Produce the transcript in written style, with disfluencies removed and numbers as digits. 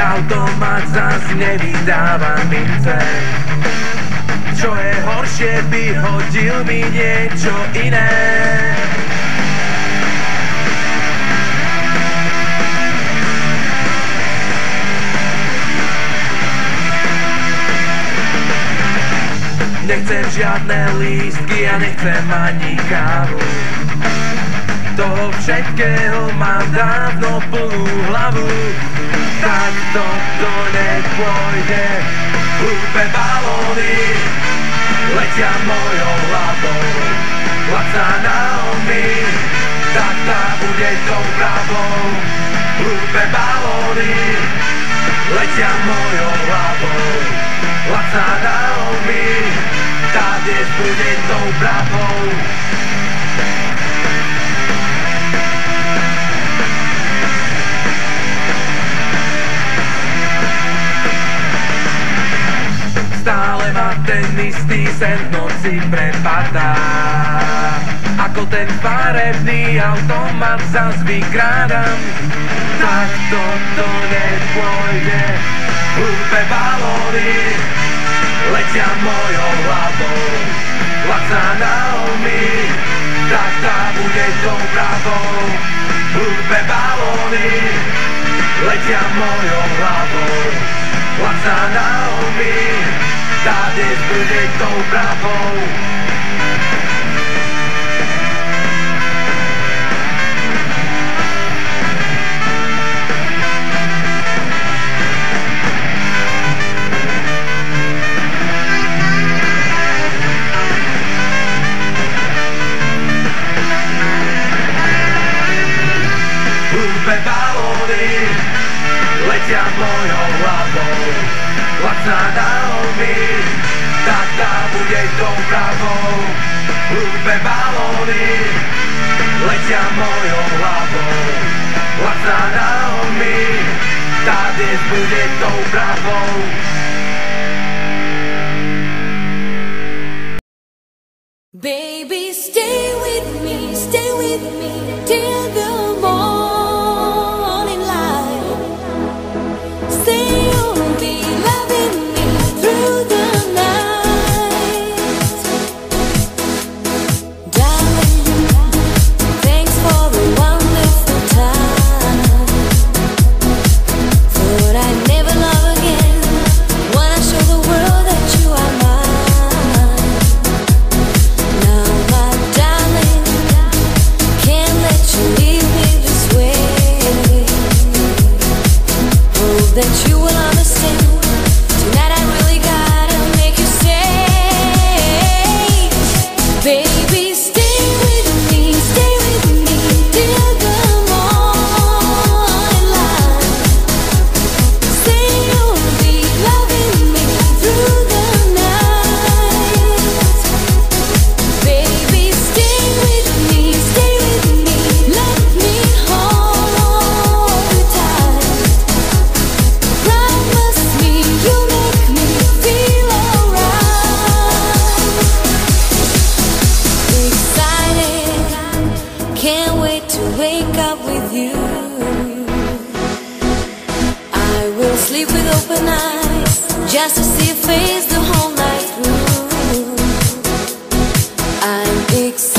automat zas nevydáva mince. Čo je horšie, by hodil mi niečo iné. Nechcem žiadne lístky a nechcem ani kávu. Toho všetkého mám dávno plnú hlavu. Tak to nepôjde. Hlúpe balóny letia mojou hlavou. Lacná Naomi, tak tá bude tou pravou. Hlúpe balóny letia mojou hlavou. Lacná Naomi, tá dnes bude tou pravou. Stále ma ten istý sen v noci prepadá. Ako ten farebný automat zas vykrádam. Tak to nepôjde. Hlúpe balóny letia mojou hlavou. Lacná Naomi, tak tá bude tou pravou. Hlúpe balóny letia mojou hlavou. Lacná Naomi, tá dnes bude tou pravou. Hlúpe balóny letia mojou hlavou. Lacná Naomi, tak tá bude tou pravou. Hlúpe balóny letia mojou hlavou. Lacná Naomi, tá dnes bude tou pravou. Baby, stay with me till the morning light. Say you'll be loving me through the night. Darling, thanks for the wonderful time. Thought I'd never love again when I show the world that you are mine. Now my darling, can't let you leave me this way. Hope that you will understand. Tonight I really gotta make you stay. Baby, stay with me till the morning light. Say you'll be loving me through the night. Baby, stay with me, let me hold you tight. Promise me you'll make me feel alright. Excited, can't wait to wake up with you. I will sleep with open eyes just to see your face the whole night through. I'm excited.